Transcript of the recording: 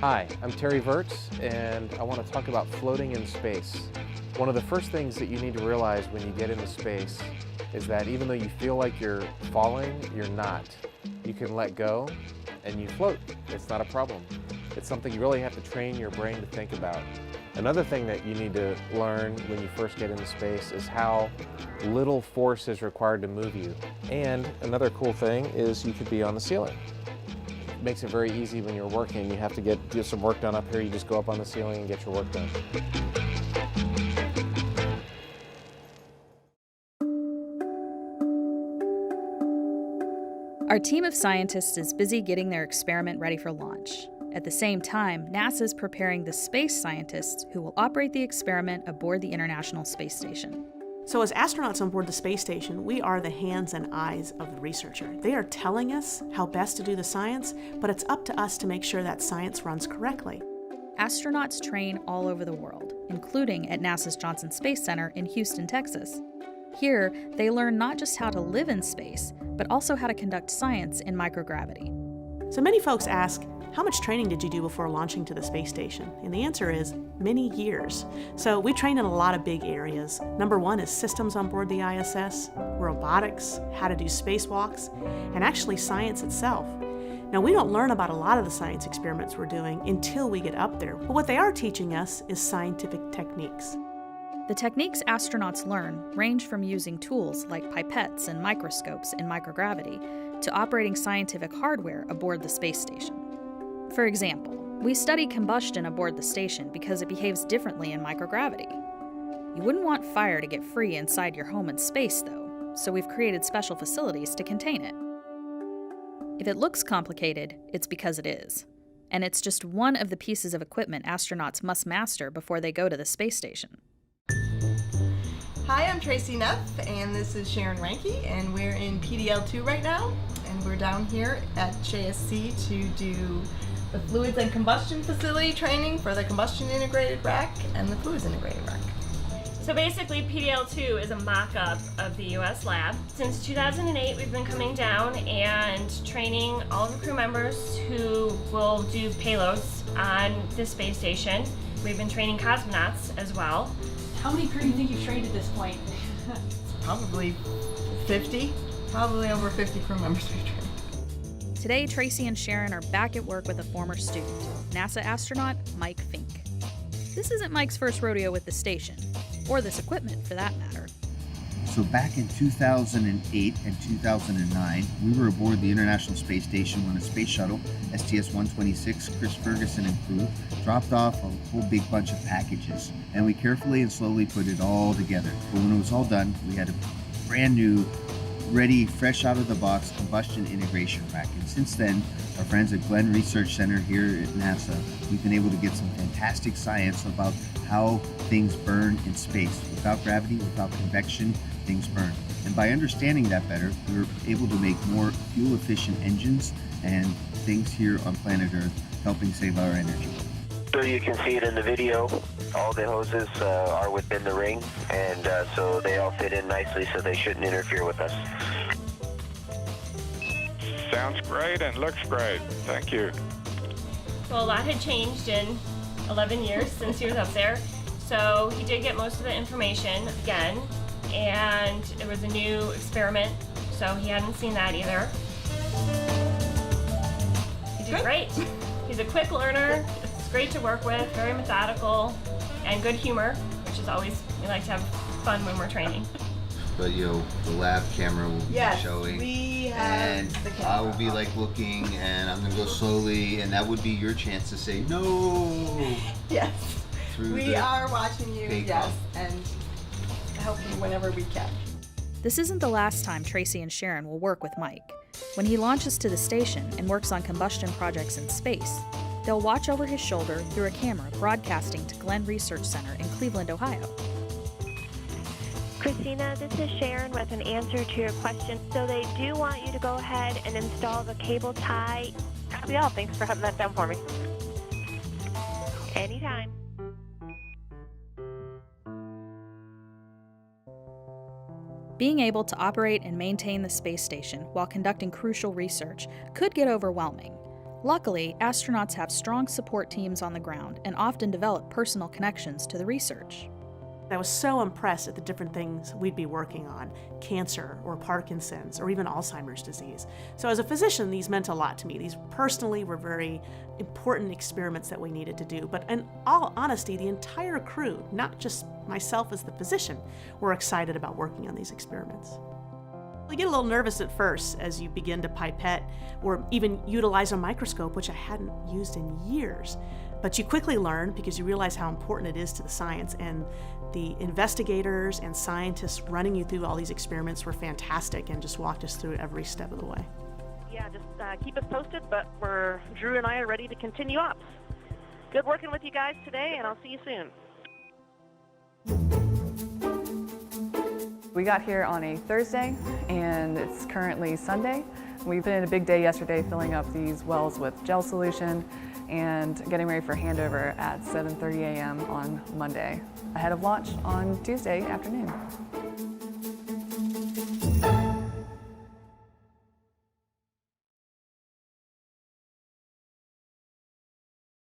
Hi, I'm Terry Virts, and I want to talk about floating in space. One of the first things that you need to realize when you get into space is that even though you feel like you're falling, you're not. You can let go and you float. It's not a problem. It's something you really have to train your brain to think about. Another thing that you need to learn when you first get into space is how little force is required to move you. And another cool thing is you could be on the ceiling. It makes it very easy when you're working. You have to do some work done up here, you just go up on the ceiling and get your work done. Our team of scientists is busy getting their experiment ready for launch. At the same time, NASA is preparing the space scientists who will operate the experiment aboard the International Space Station. So as astronauts on board the space station, we are the hands and eyes of the researcher. They are telling us how best to do the science, but it's up to us to make sure that science runs correctly. Astronauts train all over the world, including at NASA's Johnson Space Center in Houston, Texas. Here, they learn not just how to live in space, but also how to conduct science in microgravity. So many folks ask, how much training did you do before launching to the space station? And the answer is many years. So we trained in a lot of big areas. Number one is systems on board the ISS, robotics, how to do spacewalks, and actually science itself. Now, we don't learn about a lot of the science experiments we're doing until we get up there. But what they are teaching us is scientific techniques. The techniques astronauts learn range from using tools like pipettes and microscopes in microgravity to operating scientific hardware aboard the space station. For example, we study combustion aboard the station because it behaves differently in microgravity. You wouldn't want fire to get free inside your home in space, though, so we've created special facilities to contain it. If it looks complicated, it's because it is. And it's just one of the pieces of equipment astronauts must master before they go to the space station. Hi, I'm Tracy Neff, and this is Sharon Ranke, and we're in PDL2 right now, and we're down here at JSC to do the Fluids and Combustion Facility training for the Combustion Integrated Rack and the Fluids Integrated Rack. So basically, PDL2 is a mock-up of the US lab. Since 2008, we've been coming down and training all of the crew members who will do payloads on the space station. We've been training cosmonauts as well. How many crew do you think you've trained at this point? Probably 50, probably over 50 crew members we've trained. Today, Tracy and Sharon are back at work with a former student, NASA astronaut Mike Fincke. This isn't Mike's first rodeo with the station, or this equipment for that matter. So back in 2008 and 2009, we were aboard the International Space Station when a space shuttle, STS-126, Chris Ferguson and crew, dropped off a whole big bunch of packages. And we carefully and slowly put it all together. But when it was all done, we had a brand new, ready, fresh out of the box combustion integration rack. And since then, our friends at Glenn Research Center here at NASA, we've been able to get some fantastic science about how things burn in space. Without gravity, without convection, things burn. And by understanding that better, we were able to make more fuel-efficient engines and things here on planet Earth, helping save our energy. So you can see it in the video. All the hoses are within the ring, and so they all fit in nicely, so they shouldn't interfere with us. Sounds great and looks great. Thank you. Well, a lot had changed in 11 years since he was up there, so he did get most of the information again, and it was a new experiment, so he hadn't seen that either. He did great. He's a quick learner. It's great to work with, very methodical, and good humor, which is always, we like to have fun when we're training. But the lab camera will be showing, we have and the camera. I will be like looking, and I'm gonna go slowly, and that would be your chance to say no. Yes, Through we the are watching you, big yes, bump. and help you whenever we can. This isn't the last time Tracy and Sharon will work with Mike. When he launches to the station and works on combustion projects in space, they'll watch over his shoulder through a camera broadcasting to Glenn Research Center in Cleveland, Ohio. Christina, this is Sharon with an answer to your question. So they do want you to go ahead and install the cable tie. Copy all. Thanks for hunting that down for me. Anytime. Being able to operate and maintain the space station while conducting crucial research could get overwhelming. Luckily, astronauts have strong support teams on the ground and often develop personal connections to the research. I was so impressed at the different things we'd be working on, cancer or Parkinson's or even Alzheimer's disease. So as a physician, these meant a lot to me. These personally were very important experiments that we needed to do. But in all honesty, the entire crew, not just myself as the physician, were excited about working on these experiments. You get a little nervous at first as you begin to pipette or even utilize a microscope, which I hadn't used in years. But you quickly learn because you realize how important it is to the science, and the investigators and scientists running you through all these experiments were fantastic and just walked us through every step of the way. Yeah, just keep us posted, but Drew and I are ready to continue up. Good working with you guys today, and I'll see you soon. We got here on a Thursday, and it's currently Sunday. We've been in a big day yesterday filling up these wells with gel solution and getting ready for handover at 7:30 a.m. on Monday, ahead of launch on Tuesday afternoon.